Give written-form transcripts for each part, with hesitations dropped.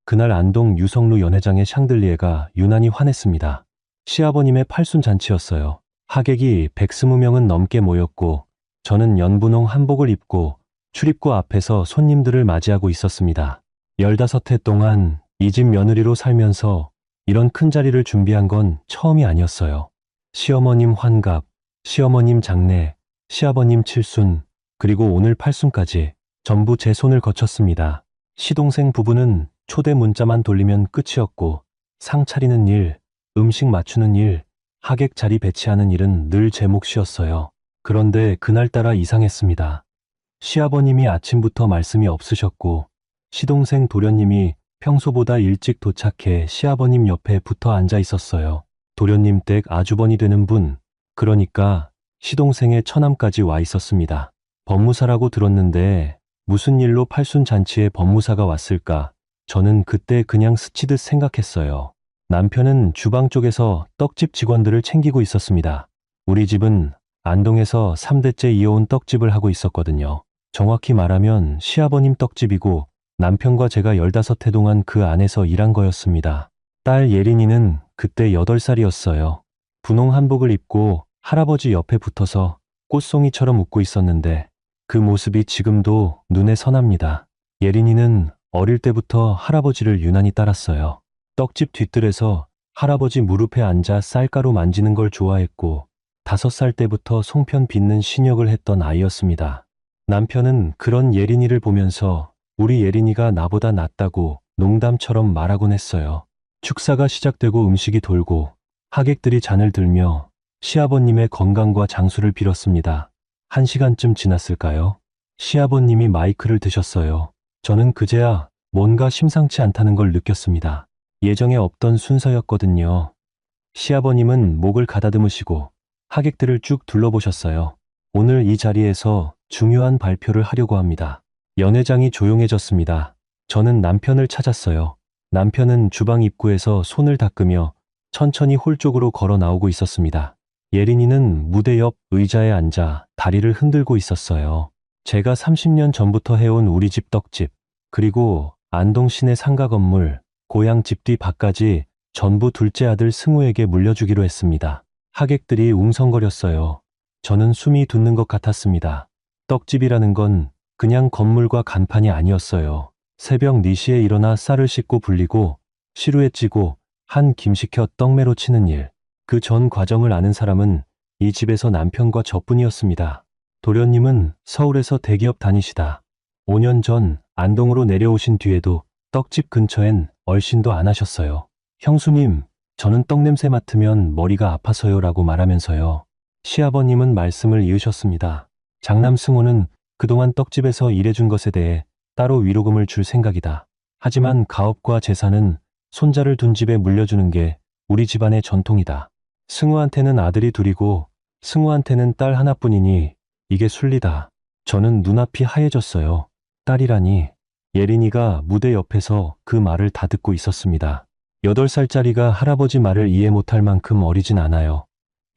그날 안동 유성루 연회장의 샹들리에가 유난히 환했습니다. 시아버님의 팔순잔치였어요. 하객이 120명은 넘게 모였고 저는 연분홍 한복을 입고 출입구 앞에서 손님들을 맞이하고 있었습니다. 15해 동안 이 집 며느리로 살면서 이런 큰 자리를 준비한 건 처음이 아니었어요. 시어머님 환갑, 시어머님 장례, 시아버님 칠순, 그리고 오늘 팔순까지 전부 제 손을 거쳤습니다. 시동생 부부는 초대 문자만 돌리면 끝이었고 상 차리는 일, 음식 맞추는 일, 하객 자리 배치하는 일은 늘 제 몫이었어요. 그런데 그날따라 이상했습니다. 시아버님이 아침부터 말씀이 없으셨고 시동생 도련님이 평소보다 일찍 도착해 시아버님 옆에 붙어 앉아 있었어요. 도련님 댁 아주버니 되는 분, 그러니까 시동생의 처남까지 와 있었습니다. 법무사라고 들었는데 무슨 일로 팔순잔치에 법무사가 왔을까? 저는 그때 그냥 스치듯 생각했어요. 남편은 주방 쪽에서 떡집 직원들을 챙기고 있었습니다. 우리 집은 안동에서 3대째 이어온 떡집을 하고 있었거든요. 정확히 말하면 시아버님 떡집이고 남편과 제가 15해 동안 그 안에서 일한 거였습니다. 딸 예린이는 그때 8살이었어요. 분홍 한복을 입고 할아버지 옆에 붙어서 꽃송이처럼 웃고 있었는데 그 모습이 지금도 눈에 선합니다. 예린이는 어릴 때부터 할아버지를 유난히 따랐어요. 떡집 뒤뜰에서 할아버지 무릎에 앉아 쌀가루 만지는 걸 좋아했고 5살 때부터 송편 빚는 신역을 했던 아이였습니다. 남편은 그런 예린이를 보면서 우리 예린이가 나보다 낫다고 농담처럼 말하곤 했어요. 축사가 시작되고 음식이 돌고 하객들이 잔을 들며 시아버님의 건강과 장수를 빌었습니다. 1시간쯤 지났을까요? 시아버님이 마이크를 드셨어요. 저는 그제야 뭔가 심상치 않다는 걸 느꼈습니다. 예정에 없던 순서였거든요. 시아버님은 목을 가다듬으시고 하객들을 쭉 둘러보셨어요. 오늘 이 자리에서 중요한 발표를 하려고 합니다. 연회장이 조용해졌습니다. 저는 남편을 찾았어요. 남편은 주방 입구에서 손을 닦으며 천천히 홀 쪽으로 걸어 나오고 있었습니다. 예린이는 무대 옆 의자에 앉아 다리를 흔들고 있었어요. 제가 30년 전부터 해온 우리 집 떡집, 그리고 안동 시내 상가 건물, 고향 집 뒤 밭까지 전부 둘째 아들 승우에게 물려주기로 했습니다. 하객들이 웅성거렸어요. 저는 숨이 돋는 것 같았습니다. 떡집이라는 건 그냥 건물과 간판이 아니었어요. 새벽 4시에 일어나 쌀을 씻고 불리고 시루에 찌고 한 김 식혀 떡매로 치는 일. 그 전 과정을 아는 사람은 이 집에서 남편과 저뿐이었습니다. 도련님은 서울에서 대기업 다니시다 5년 전 안동으로 내려오신 뒤에도 떡집 근처엔 얼씬도 안 하셨어요. 형수님, 저는 떡냄새 맡으면 머리가 아파서요 라고 말하면서요. 시아버님은 말씀을 이으셨습니다. 장남 승호는 그동안 떡집에서 일해준 것에 대해 따로 위로금을 줄 생각이다. 하지만 가업과 재산은 손자를 둔 집에 물려주는 게 우리 집안의 전통이다. 승우한테는 아들이 둘이고 승우한테는 딸 하나뿐이니 이게 순리다. 저는 눈앞이 하얘졌어요. 딸이라니. 예린이가 무대 옆에서 그 말을 다 듣고 있었습니다. 8살짜리가 할아버지 말을 이해 못할 만큼 어리진 않아요.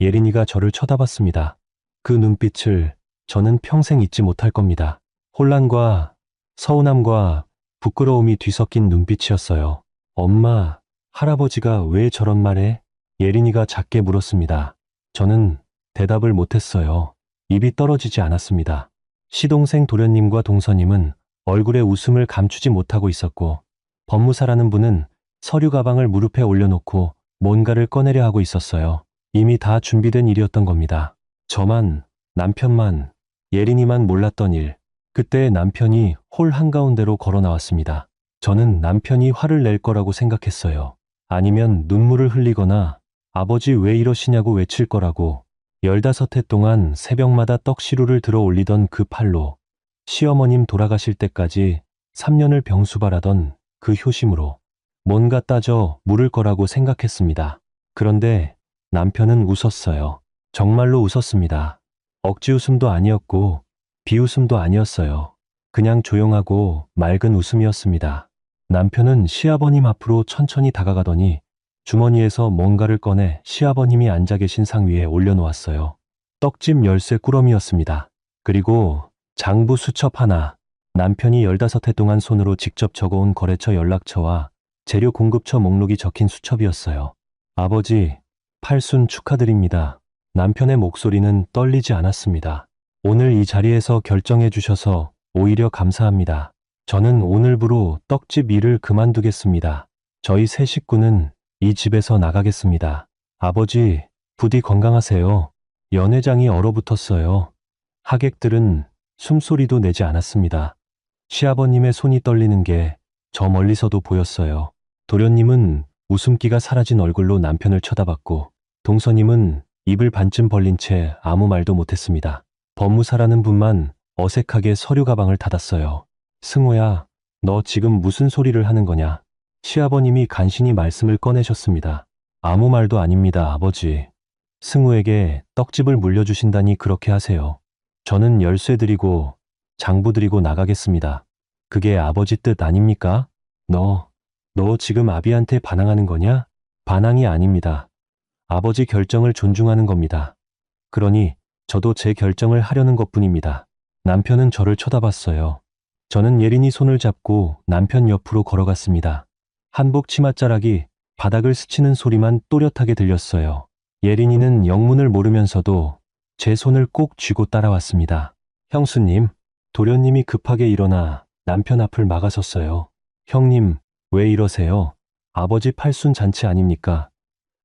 예린이가 저를 쳐다봤습니다. 그 눈빛을 저는 평생 잊지 못할 겁니다. 혼란과 서운함과 부끄러움이 뒤섞인 눈빛이었어요. 엄마, 할아버지가 왜 저런 말해? 예린이가 작게 물었습니다. 저는 대답을 못했어요. 입이 떨어지지 않았습니다. 시동생 도련님과 동서님은 얼굴에 웃음을 감추지 못하고 있었고 법무사라는 분은 서류 가방을 무릎에 올려놓고 뭔가를 꺼내려 하고 있었어요. 이미 다 준비된 일이었던 겁니다. 저만, 남편만, 예린이만 몰랐던 일. 그때 남편이 홀 한가운데로 걸어 나왔습니다. 저는 남편이 화를 낼 거라고 생각했어요. 아니면 눈물을 흘리거나 아버지 왜 이러시냐고 외칠 거라고. 15해 동안 새벽마다 떡시루를 들어 올리던 그 팔로 시어머님 돌아가실 때까지 3년을 병수발하던 그 효심으로 뭔가 따져 물을 거라고 생각했습니다. 그런데 남편은 웃었어요. 정말로 웃었습니다. 억지 웃음도 아니었고 비웃음도 아니었어요. 그냥 조용하고 맑은 웃음이었습니다. 남편은 시아버님 앞으로 천천히 다가가더니 주머니에서 뭔가를 꺼내 시아버님이 앉아 계신 상 위에 올려놓았어요. 떡집 열쇠 꾸러미였습니다. 그리고 장부 수첩 하나. 남편이 15해 동안 손으로 직접 적어온 거래처 연락처와 재료 공급처 목록이 적힌 수첩이었어요. 아버지, 팔순 축하드립니다. 남편의 목소리는 떨리지 않았습니다. 오늘 이 자리에서 결정해 주셔서 오히려 감사합니다. 저는 오늘부로 떡집 일을 그만두겠습니다. 저희 세 식구는 이 집에서 나가겠습니다. 아버지, 부디 건강하세요. 연회장이 얼어붙었어요. 하객들은 숨소리도 내지 않았습니다. 시아버님의 손이 떨리는 게 저 멀리서도 보였어요. 도련님은 웃음기가 사라진 얼굴로 남편을 쳐다봤고, 동서님은 입을 반쯤 벌린 채 아무 말도 못했습니다. 법무사라는 분만 어색하게 서류 가방을 닫았어요. 승호야, 너 지금 무슨 소리를 하는 거냐? 시아버님이 간신히 말씀을 꺼내셨습니다. 아무 말도 아닙니다, 아버지. 승우에게 떡집을 물려주신다니 그렇게 하세요. 저는 열쇠 드리고 장부 드리고 나가겠습니다. 그게 아버지 뜻 아닙니까? 너 지금 아비한테 반항하는 거냐? 반항이 아닙니다. 아버지 결정을 존중하는 겁니다. 그러니 저도 제 결정을 하려는 것뿐입니다. 남편은 저를 쳐다봤어요. 저는 예린이 손을 잡고 남편 옆으로 걸어갔습니다. 한복 치맛자락이 바닥을 스치는 소리만 또렷하게 들렸어요. 예린이는 영문을 모르면서도 제 손을 꼭 쥐고 따라왔습니다. 형수님, 도련님이 급하게 일어나 남편 앞을 막아섰어요. 형님, 왜 이러세요? 아버지 팔순 잔치 아닙니까?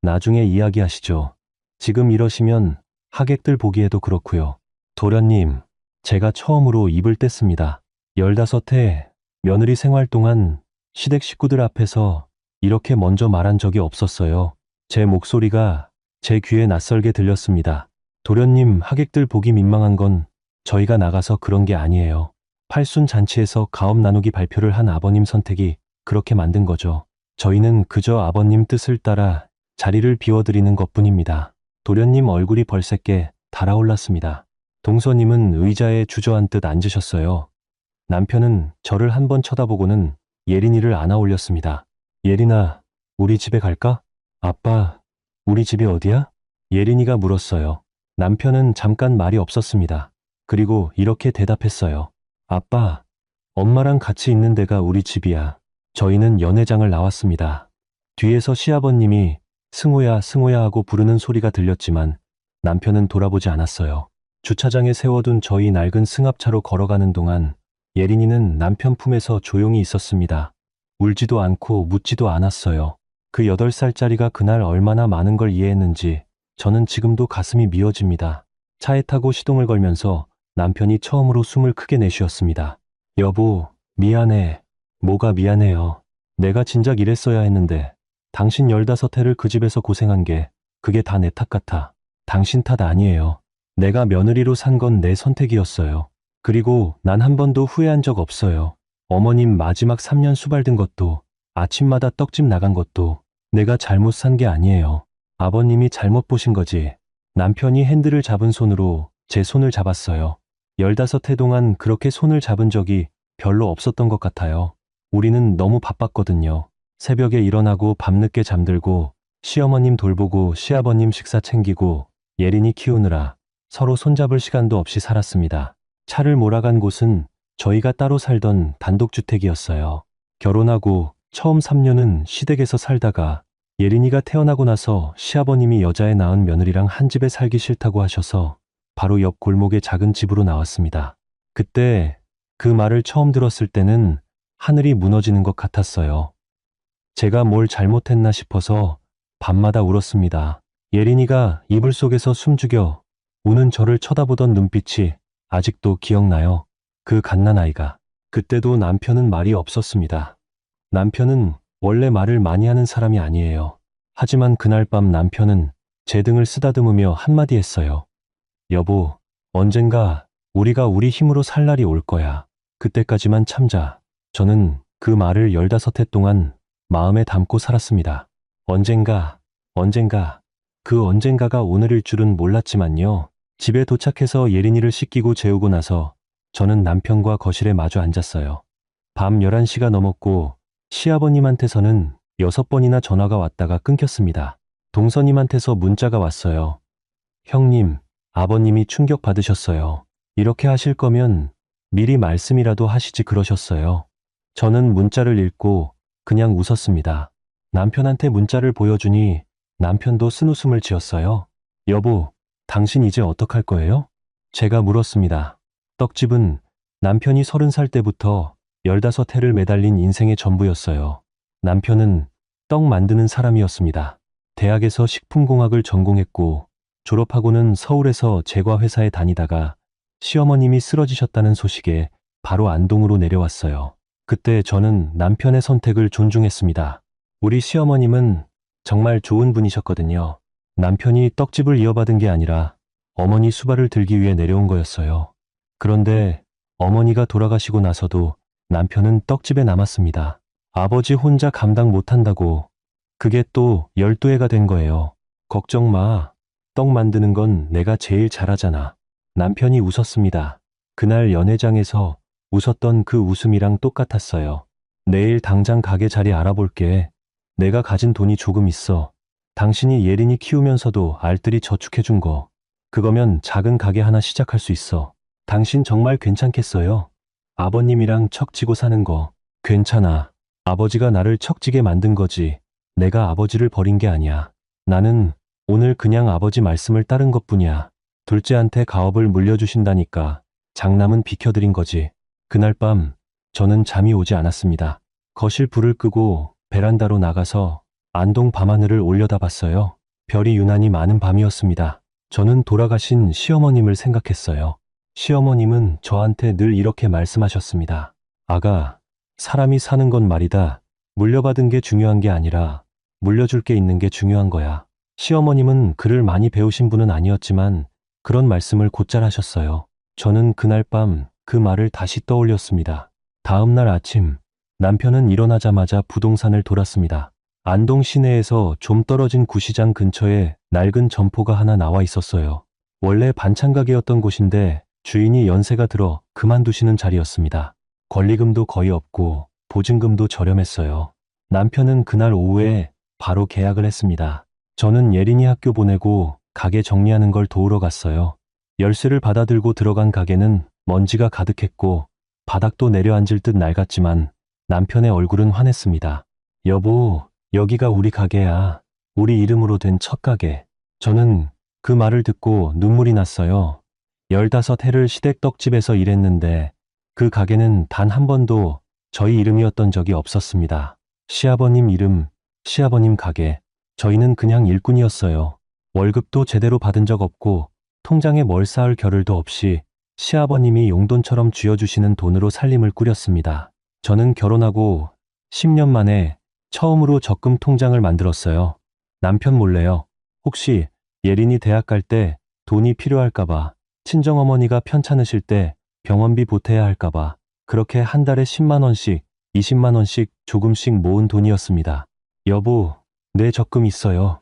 나중에 이야기하시죠. 지금 이러시면 하객들 보기에도 그렇고요. 도련님, 제가 처음으로 입을 뗐습니다. 15해 며느리 생활 동안 시댁 식구들 앞에서 이렇게 먼저 말한 적이 없었어요. 제 목소리가 제 귀에 낯설게 들렸습니다. 도련님, 하객들 보기 민망한 건 저희가 나가서 그런 게 아니에요. 팔순 잔치에서 가업 나누기 발표를 한 아버님 선택이 그렇게 만든 거죠. 저희는 그저 아버님 뜻을 따라 자리를 비워드리는 것뿐입니다. 도련님 얼굴이 벌새게 달아올랐습니다. 동서님은 의자에 주저앉듯 앉으셨어요. 남편은 저를 한번 쳐다보고는 예린이를 안아 올렸습니다. 예린아, 우리 집에 갈까? 아빠, 우리 집이 어디야? 예린이가 물었어요. 남편은 잠깐 말이 없었습니다. 그리고 이렇게 대답했어요. 아빠, 엄마랑 같이 있는 데가 우리 집이야. 저희는 연회장을 나왔습니다. 뒤에서 시아버님이 승호야, 승호야 하고 부르는 소리가 들렸지만 남편은 돌아보지 않았어요. 주차장에 세워둔 저희 낡은 승합차로 걸어가는 동안 예린이는 남편 품에서 조용히 있었습니다. 울지도 않고 묻지도 않았어요. 그 8살짜리가 그날 얼마나 많은 걸 이해했는지 저는 지금도 가슴이 미어집니다. 차에 타고 시동을 걸면서 남편이 처음으로 숨을 크게 내쉬었습니다. 여보, 미안해. 뭐가 미안해요. 내가 진작 이랬어야 했는데 당신 15해를 그 집에서 고생한 게 그게 다 내 탓 같아. 당신 탓 아니에요. 내가 며느리로 산 건 내 선택이었어요. 그리고 난 한 번도 후회한 적 없어요. 어머님 마지막 3년 수발든 것도 아침마다 떡집 나간 것도 내가 잘못 산 게 아니에요. 아버님이 잘못 보신 거지. 남편이 핸들을 잡은 손으로 제 손을 잡았어요. 15해 동안 그렇게 손을 잡은 적이 별로 없었던 것 같아요. 우리는 너무 바빴거든요. 새벽에 일어나고 밤늦게 잠들고 시어머님 돌보고 시아버님 식사 챙기고 예린이 키우느라 서로 손잡을 시간도 없이 살았습니다. 차를 몰아간 곳은 저희가 따로 살던 단독주택이었어요. 결혼하고 처음 3년은 시댁에서 살다가 예린이가 태어나고 나서 시아버님이 여자애 낳은 며느리랑 한 집에 살기 싫다고 하셔서 바로 옆 골목의 작은 집으로 나왔습니다. 그때 그 말을 처음 들었을 때는 하늘이 무너지는 것 같았어요. 제가 뭘 잘못했나 싶어서 밤마다 울었습니다. 예린이가 이불 속에서 숨죽여 우는 저를 쳐다보던 눈빛이 아직도 기억나요. 그 갓난아이가. 그때도 남편은 말이 없었습니다. 남편은 원래 말을 많이 하는 사람이 아니에요. 하지만 그날 밤 남편은 제 등을 쓰다듬으며 한마디 했어요. 여보, 언젠가 우리가 우리 힘으로 살 날이 올 거야. 그때까지만 참자. 저는 그 말을 15해 동안 마음에 담고 살았습니다. 언젠가, 그 언젠가가 오늘일 줄은 몰랐지만요. 집에 도착해서 예린이를 씻기고 재우고 나서 저는 남편과 거실에 마주 앉았어요. 밤 11시가 넘었고 시아버님한테서는 6번이나 전화가 왔다가 끊겼습니다. 동서님한테서 문자가 왔어요. 형님, 아버님이 충격받으셨어요. 이렇게 하실 거면 미리 말씀이라도 하시지 그러셨어요. 저는 문자를 읽고 그냥 웃었습니다. 남편한테 문자를 보여주니 남편도 쓴웃음을 지었어요. 여보, 당신 이제 어떡할 거예요? 제가 물었습니다. 떡집은 남편이 30살 때부터 15해를 매달린 인생의 전부였어요. 남편은 떡 만드는 사람이었습니다. 대학에서 식품공학을 전공했고 졸업하고는 서울에서 제과회사에 다니다가 시어머님이 쓰러지셨다는 소식에 바로 안동으로 내려왔어요. 그때 저는 남편의 선택을 존중했습니다. 우리 시어머님은 정말 좋은 분이셨거든요. 남편이 떡집을 이어받은 게 아니라 어머니 수발을 들기 위해 내려온 거였어요. 그런데 어머니가 돌아가시고 나서도 남편은 떡집에 남았습니다. 아버지 혼자 감당 못한다고 그게 또 12해가 된 거예요. 걱정 마. 떡 만드는 건 내가 제일 잘하잖아. 남편이 웃었습니다. 그날 연회장에서 웃었던 그 웃음이랑 똑같았어요. 내일 당장 가게 자리 알아볼게. 내가 가진 돈이 조금 있어. 당신이 예린이 키우면서도 알뜰히 저축해준 거. 그거면 작은 가게 하나 시작할 수 있어. 당신 정말 괜찮겠어요? 아버님이랑 척지고 사는 거. 괜찮아. 아버지가 나를 척지게 만든 거지. 내가 아버지를 버린 게 아니야. 나는 오늘 그냥 아버지 말씀을 따른 것뿐이야. 둘째한테 가업을 물려주신다니까 장남은 비켜드린 거지. 그날 밤 저는 잠이 오지 않았습니다. 거실 불을 끄고 베란다로 나가서 안동 밤하늘을 올려다봤어요. 별이 유난히 많은 밤이었습니다. 저는 돌아가신 시어머님을 생각했어요. 시어머님은 저한테 늘 이렇게 말씀하셨습니다. 아가, 사람이 사는 건 말이다. 물려받은 게 중요한 게 아니라 물려줄 게 있는 게 중요한 거야. 시어머님은 글을 많이 배우신 분은 아니었지만 그런 말씀을 곧잘 하셨어요. 저는 그날 밤 그 말을 다시 떠올렸습니다. 다음 날 아침 남편은 일어나자마자 부동산을 돌았습니다. 안동 시내에서 좀 떨어진 구시장 근처에 낡은 점포가 하나 나와 있었어요. 원래 반찬 가게였던 곳인데 주인이 연세가 들어 그만두시는 자리였습니다. 권리금도 거의 없고 보증금도 저렴했어요. 남편은 그날 오후에 바로 계약을 했습니다. 저는 예린이 학교 보내고 가게 정리하는 걸 도우러 갔어요. 열쇠를 받아들고 들어간 가게는 먼지가 가득했고 바닥도 내려앉을 듯 낡았지만 남편의 얼굴은 환했습니다. 여보, 여기가 우리 가게야. 우리 이름으로 된 첫 가게. 저는 그 말을 듣고 눈물이 났어요. 15해를 시댁떡집에서 일했는데 그 가게는 단 한 번도 저희 이름이었던 적이 없었습니다. 시아버님 이름, 시아버님 가게. 저희는 그냥 일꾼이었어요. 월급도 제대로 받은 적 없고 통장에 뭘 쌓을 겨를도 없이 시아버님이 용돈처럼 쥐어주시는 돈으로 살림을 꾸렸습니다. 저는 결혼하고 10년 만에 처음으로 적금 통장을 만들었어요. 남편 몰래요. 혹시 예린이 대학 갈 때 돈이 필요할까봐, 친정어머니가 편찮으실 때 병원비 보태야 할까봐 그렇게 한 달에 10만 원씩, 20만 원씩 조금씩 모은 돈이었습니다. 여보, 내 적금 있어요.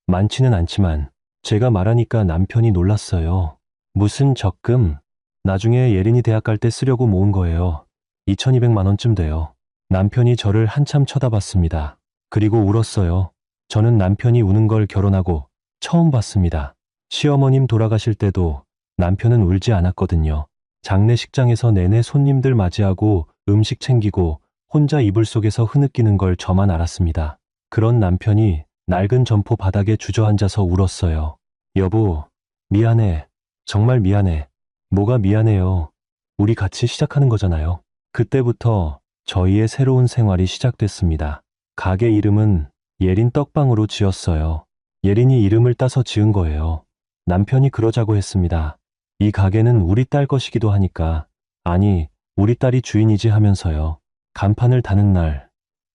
많지는 않지만 제가 말하니까 남편이 놀랐어요. 무슨 적금? 나중에 예린이 대학 갈 때 쓰려고 모은 거예요. 2,200만 원쯤 돼요. 남편이 저를 한참 쳐다봤습니다. 그리고 울었어요. 저는 남편이 우는 걸 결혼하고 처음 봤습니다. 시어머님 돌아가실 때도 남편은 울지 않았거든요. 장례식장에서 내내 손님들 맞이하고 음식 챙기고 혼자 이불 속에서 흐느끼는 걸 저만 알았습니다. 그런 남편이 낡은 점포 바닥에 주저앉아서 울었어요. 여보, 미안해. 정말 미안해. 뭐가 미안해요. 우리 같이 시작하는 거잖아요. 그때부터 저희의 새로운 생활이 시작됐습니다. 가게 이름은 예린 떡방으로 지었어요. 예린이 이름을 따서 지은 거예요. 남편이 그러자고 했습니다. 이 가게는 우리 딸 것이기도 하니까. 아니, 우리 딸이 주인이지 하면서요. 간판을 다는 날,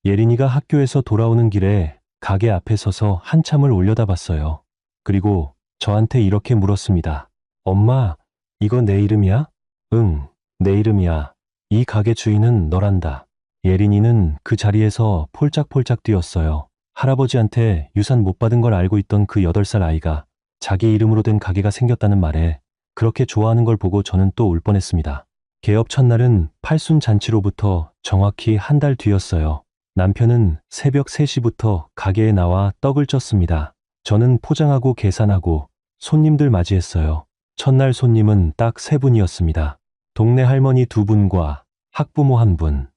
예린이가 학교에서 돌아오는 길에 가게 앞에 서서 한참을 올려다봤어요. 그리고 저한테 이렇게 물었습니다. 엄마, 이거 내 이름이야? 응, 내 이름이야. 이 가게 주인은 너란다. 예린이는 그 자리에서 폴짝폴짝 뛰었어요. 할아버지한테 유산 못 받은 걸 알고 있던 그 8살 아이가 자기 이름으로 된 가게가 생겼다는 말에 그렇게 좋아하는 걸 보고 저는 또 울 뻔했습니다. 개업 첫날은 팔순 잔치로부터 정확히 한 달 뒤였어요. 남편은 새벽 3시부터 가게에 나와 떡을 쪘습니다. 저는 포장하고 계산하고 손님들 맞이했어요. 첫날 손님은 딱 3분이었습니다. 동네 할머니 2분과 학부모 1분.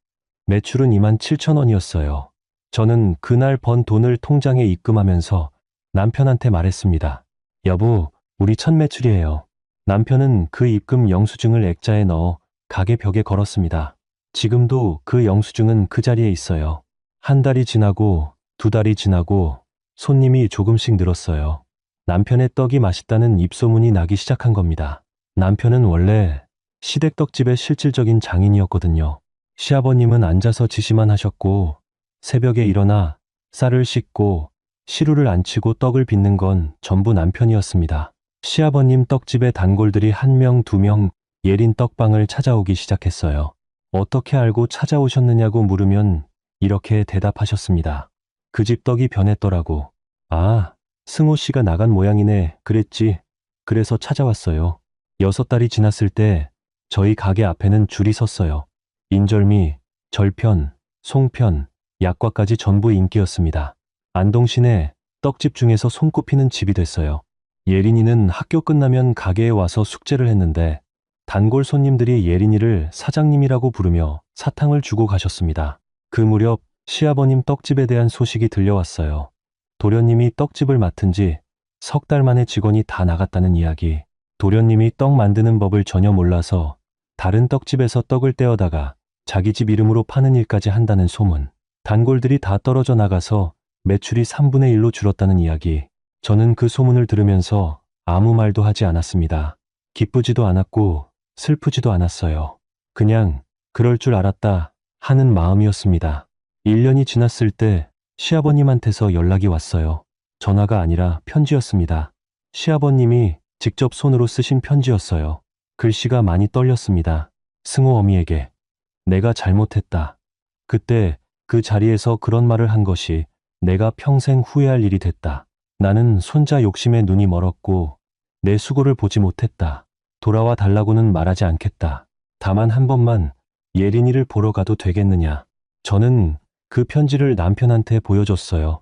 매출은 27,000원이었어요. 저는 그날 번 돈을 통장에 입금하면서 남편한테 말했습니다. 여보, 우리 첫 매출이에요. 남편은 그 입금 영수증을 액자에 넣어 가게 벽에 걸었습니다. 지금도 그 영수증은 그 자리에 있어요. 한 달이 지나고 두 달이 지나고 손님이 조금씩 늘었어요. 남편의 떡이 맛있다는 입소문이 나기 시작한 겁니다. 남편은 원래 시댁떡집의 실질적인 장인이었거든요. 시아버님은 앉아서 지시만 하셨고 새벽에 일어나 쌀을 씻고 시루를 안 치고 떡을 빚는 건 전부 남편이었습니다. 시아버님 떡집의 단골들이 한 명, 두 명 예린 떡방을 찾아오기 시작했어요. 어떻게 알고 찾아오셨느냐고 물으면 이렇게 대답하셨습니다. 그 집 떡이 변했더라고. 아, 승호 씨가 나간 모양이네. 그랬지. 그래서 찾아왔어요. 6달이 지났을 때 저희 가게 앞에는 줄이 섰어요. 인절미, 절편, 송편, 약과까지 전부 인기였습니다. 안동시내 떡집 중에서 손꼽히는 집이 됐어요. 예린이는 학교 끝나면 가게에 와서 숙제를 했는데 단골 손님들이 예린이를 사장님이라고 부르며 사탕을 주고 가셨습니다. 그 무렵 시아버님 떡집에 대한 소식이 들려왔어요. 도련님이 떡집을 맡은 지 3달 만에 직원이 다 나갔다는 이야기. 도련님이 떡 만드는 법을 전혀 몰라서 다른 떡집에서 떡을 떼어다가 자기 집 이름으로 파는 일까지 한다는 소문. 단골들이 다 떨어져 나가서 매출이 3분의 1로 줄었다는 이야기. 저는 그 소문을 들으면서 아무 말도 하지 않았습니다. 기쁘지도 않았고 슬프지도 않았어요. 그냥 그럴 줄 알았다 하는 마음이었습니다. 1년이 지났을 때 시아버님한테서 연락이 왔어요. 전화가 아니라 편지였습니다. 시아버님이 직접 손으로 쓰신 편지였어요. 글씨가 많이 떨렸습니다. 승호 어미에게. 내가 잘못했다. 그때 그 자리에서 그런 말을 한 것이 내가 평생 후회할 일이 됐다. 나는 손자 욕심에 눈이 멀었고 내 수고를 보지 못했다. 돌아와 달라고는 말하지 않겠다. 다만 한 번만 예린이를 보러 가도 되겠느냐. 저는 그 편지를 남편한테 보여줬어요.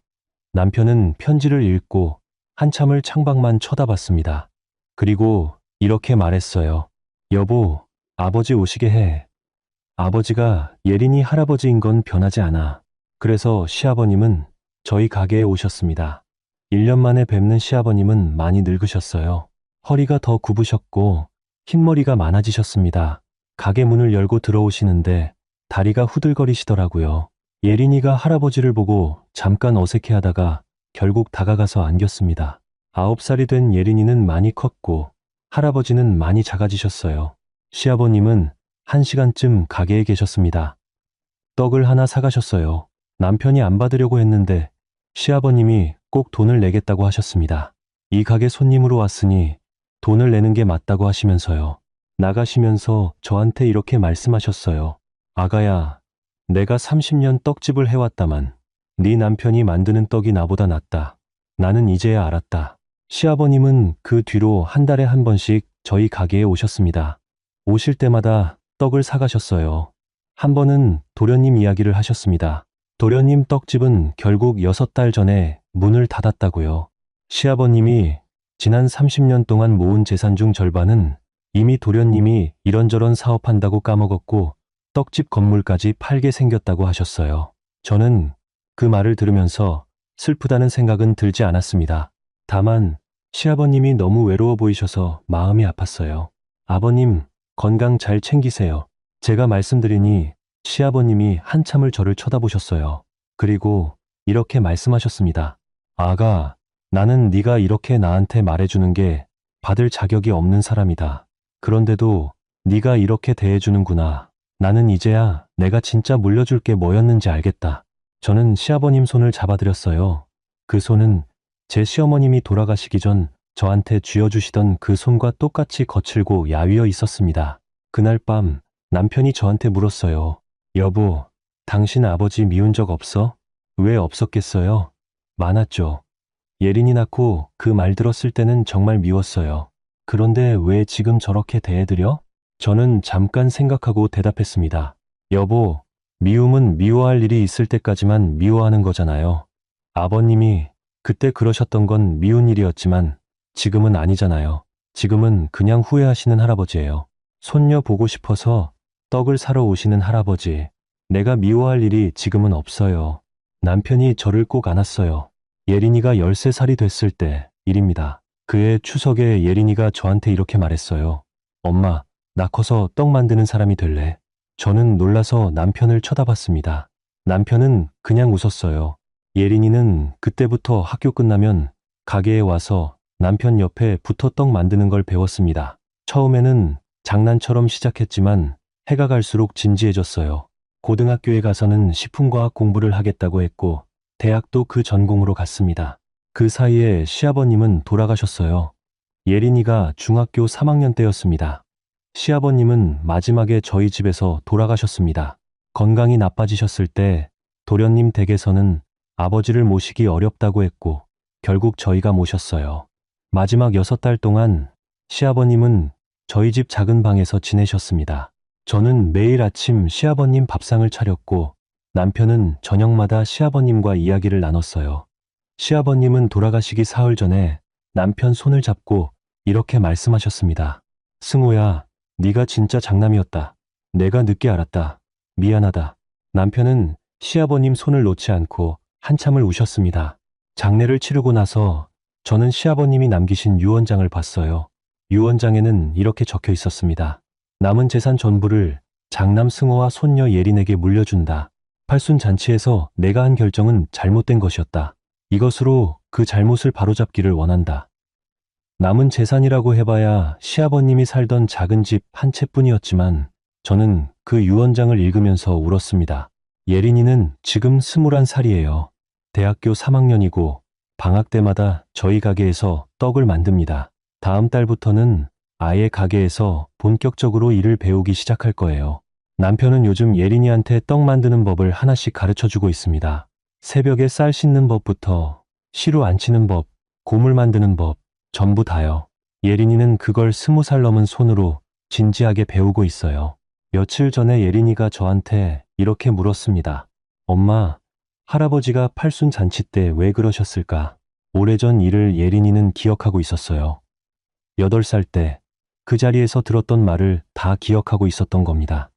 남편은 편지를 읽고 한참을 창밖만 쳐다봤습니다. 그리고 이렇게 말했어요. 여보, 아버지 오시게 해. 아버지가 예린이 할아버지인 건 변하지 않아. 그래서 시아버님은 저희 가게에 오셨습니다. 1년 만에 뵙는 시아버님은 많이 늙으셨어요. 허리가 더 굽으셨고 흰머리가 많아지셨습니다. 가게 문을 열고 들어오시는데 다리가 후들거리시더라고요. 예린이가 할아버지를 보고 잠깐 어색해하다가 결국 다가가서 안겼습니다. 9살이 된 예린이는 많이 컸고 할아버지는 많이 작아지셨어요. 시아버님은 1시간쯤 가게에 계셨습니다. 떡을 하나 사가셨어요. 남편이 안 받으려고 했는데 시아버님이 꼭 돈을 내겠다고 하셨습니다. 이 가게 손님으로 왔으니 돈을 내는 게 맞다고 하시면서요. 나가시면서 저한테 이렇게 말씀하셨어요. 아가야, 내가 30년 떡집을 해왔다만 네 남편이 만드는 떡이 나보다 낫다. 나는 이제야 알았다. 시아버님은 그 뒤로 한 달에 한 번씩 저희 가게에 오셨습니다. 오실 때마다 떡을 사가셨어요. 한 번은 도련님 이야기를 하셨습니다. 도련님 떡집은 결국 6달 전에 문을 닫았다고요. 시아버님이 지난 30년 동안 모은 재산 중 절반은 이미 도련님이 이런저런 사업한다고 까먹었고 떡집 건물까지 팔게 생겼다고 하셨어요. 저는 그 말을 들으면서 슬프다는 생각은 들지 않았습니다. 다만 시아버님이 너무 외로워 보이셔서 마음이 아팠어요. 아버님, 건강 잘 챙기세요. 제가 말씀드리니 시아버님이 한참을 저를 쳐다보셨어요. 그리고 이렇게 말씀하셨습니다. 아가, 나는 네가 이렇게 나한테 말해주는 게 받을 자격이 없는 사람이다. 그런데도 네가 이렇게 대해주는구나. 나는 이제야 내가 진짜 물려줄 게 뭐였는지 알겠다. 저는 시아버님 손을 잡아드렸어요. 그 손은 제 시어머님이 돌아가시기 전 저한테 쥐어주시던 그 손과 똑같이 거칠고 야위어 있었습니다. 그날 밤 남편이 저한테 물었어요. 여보, 당신 아버지 미운 적 없어? 왜 없었겠어요? 많았죠. 예린이 낳고 그 말 들었을 때는 정말 미웠어요. 그런데 왜 지금 저렇게 대해드려? 저는 잠깐 생각하고 대답했습니다. 여보, 미움은 미워할 일이 있을 때까지만 미워하는 거잖아요. 아버님이 그때 그러셨던 건 미운 일이었지만 지금은 아니잖아요. 지금은 그냥 후회하시는 할아버지예요. 손녀 보고 싶어서 떡을 사러 오시는 할아버지. 내가 미워할 일이 지금은 없어요. 남편이 저를 꼭 안았어요. 예린이가 13살이 됐을 때 일입니다. 그해 추석에 예린이가 저한테 이렇게 말했어요. 엄마, 나 커서 떡 만드는 사람이 될래? 저는 놀라서 남편을 쳐다봤습니다. 남편은 그냥 웃었어요. 예린이는 그때부터 학교 끝나면 가게에 와서 남편 옆에 붙어 떡 만드는 걸 배웠습니다. 처음에는 장난처럼 시작했지만 해가 갈수록 진지해졌어요. 고등학교에 가서는 식품과학 공부를 하겠다고 했고 대학도 그 전공으로 갔습니다. 그 사이에 시아버님은 돌아가셨어요. 예린이가 중학교 3학년 때였습니다. 시아버님은 마지막에 저희 집에서 돌아가셨습니다. 건강이 나빠지셨을 때 도련님 댁에서는 아버지를 모시기 어렵다고 했고 결국 저희가 모셨어요. 마지막 6달 동안 시아버님은 저희 집 작은 방에서 지내셨습니다. 저는 매일 아침 시아버님 밥상을 차렸고 남편은 저녁마다 시아버님과 이야기를 나눴어요. 시아버님은 돌아가시기 사흘 전에 남편 손을 잡고 이렇게 말씀하셨습니다. 승호야, 네가 진짜 장남이었다. 내가 늦게 알았다. 미안하다. 남편은 시아버님 손을 놓지 않고 한참을 우셨습니다. 장례를 치르고 나서 저는 시아버님이 남기신 유언장을 봤어요. 유언장에는 이렇게 적혀 있었습니다. 남은 재산 전부를 장남 승호와 손녀 예린에게 물려준다. 팔순잔치에서 내가 한 결정은 잘못된 것이었다. 이것으로 그 잘못을 바로잡기를 원한다. 남은 재산이라고 해봐야 시아버님이 살던 작은 집 한 채뿐이었지만 저는 그 유언장을 읽으면서 울었습니다. 예린이는 지금 21살이에요. 대학교 3학년이고 방학 때마다 저희 가게에서 떡을 만듭니다. 다음 달부터는 아예 가게에서 본격적으로 일을 배우기 시작할 거예요. 남편은 요즘 예린이한테 떡 만드는 법을 하나씩 가르쳐주고 있습니다. 새벽에 쌀 씻는 법부터 시루 안 치는 법, 고물 만드는 법, 전부 다요. 예린이는 그걸 20살 넘은 손으로 진지하게 배우고 있어요. 며칠 전에 예린이가 저한테 이렇게 물었습니다. 엄마, 할아버지가 팔순잔치 때 왜 그러셨을까? 오래전 일을 예린이는 기억하고 있었어요. 8살 때 그 자리에서 들었던 말을 다 기억하고 있었던 겁니다.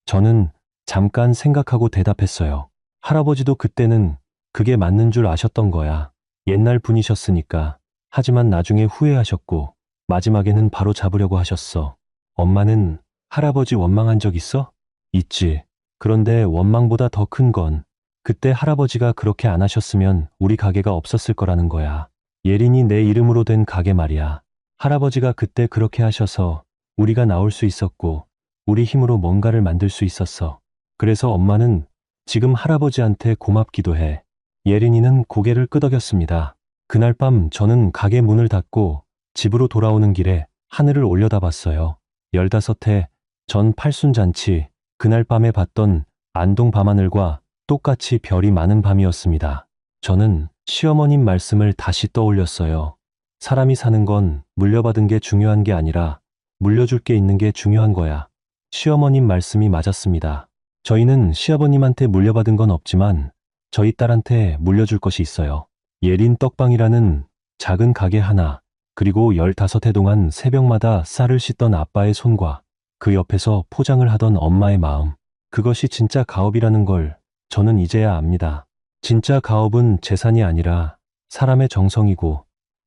저는 잠깐 생각하고 대답했어요. 할아버지도 그때는 그게 맞는 줄 아셨던 거야. 옛날 분이셨으니까. 하지만 나중에 후회하셨고 마지막에는 바로 잡으려고 하셨어. 엄마는 할아버지 원망한 적 있어? 있지. 그런데 원망보다 더 큰 건 그때 할아버지가 그렇게 안 하셨으면 우리 가게가 없었을 거라는 거야. 예린이 내 이름으로 된 가게 말이야. 할아버지가 그때 그렇게 하셔서 우리가 나올 수 있었고 우리 힘으로 뭔가를 만들 수 있었어. 그래서 엄마는 지금 할아버지한테 고맙기도 해. 예린이는 고개를 끄덕였습니다. 그날 밤 저는 가게 문을 닫고 집으로 돌아오는 길에 하늘을 올려다봤어요. 15회 전 팔순잔치, 그날 밤에 봤던 안동 밤하늘과 똑같이 별이 많은 밤이었습니다. 저는 시어머님 말씀을 다시 떠올렸어요. 사람이 사는 건 물려받은 게 중요한 게 아니라 물려줄 게 있는 게 중요한 거야. 시어머님 말씀이 맞았습니다. 저희는 시아버님한테 물려받은 건 없지만 저희 딸한테 물려줄 것이 있어요. 예린 떡방이라는 작은 가게 하나, 그리고 15해 동안 새벽마다 쌀을 씻던 아빠의 손과 그 옆에서 포장을 하던 엄마의 마음. 그것이 진짜 가업이라는 걸 저는 이제야 압니다. 진짜 가업은 재산이 아니라 사람의 정성이고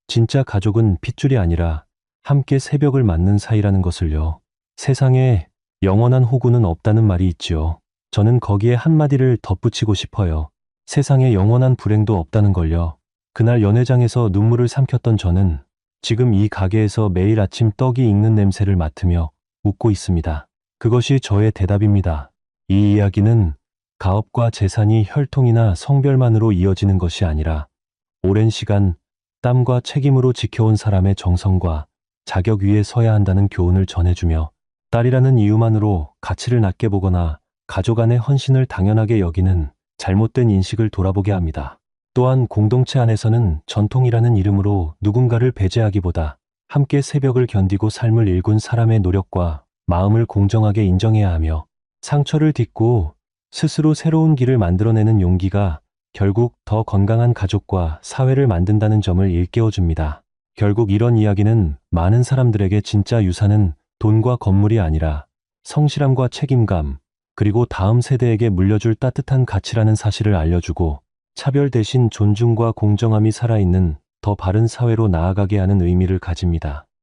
진짜 가족은 핏줄이 아니라 함께 새벽을 맞는 사이라는 것을요. 세상에 영원한 호구는 없다는 말이 있지요. 저는 거기에 한마디를 덧붙이고 싶어요. 세상에 영원한 불행도 없다는 걸요. 그날 연회장에서 눈물을 삼켰던 저는 지금 이 가게에서 매일 아침 떡이 익는 냄새를 맡으며 웃고 있습니다. 그것이 저의 대답입니다. 이 이야기는 가업과 재산이 혈통이나 성별만으로 이어지는 것이 아니라 오랜 시간 땀과 책임으로 지켜온 사람의 정성과 자격 위에 서야 한다는 교훈을 전해주며 딸이라는 이유만으로 가치를 낮게 보거나 가족 안의 헌신을 당연하게 여기는 잘못된 인식을 돌아보게 합니다. 또한 공동체 안에서는 전통이라는 이름으로 누군가를 배제하기보다 함께 새벽을 견디고 삶을 일군 사람의 노력과 마음을 공정하게 인정해야 하며 상처를 딛고 스스로 새로운 길을 만들어내는 용기가 결국 더 건강한 가족과 사회를 만든다는 점을 일깨워줍니다. 결국 이런 이야기는 많은 사람들에게 진짜 유산은 돈과 건물이 아니라 성실함과 책임감, 그리고 다음 세대에게 물려줄 따뜻한 가치라는 사실을 알려주고 차별 대신 존중과 공정함이 살아있는 더 바른 사회로 나아가게 하는 의미를 가집니다.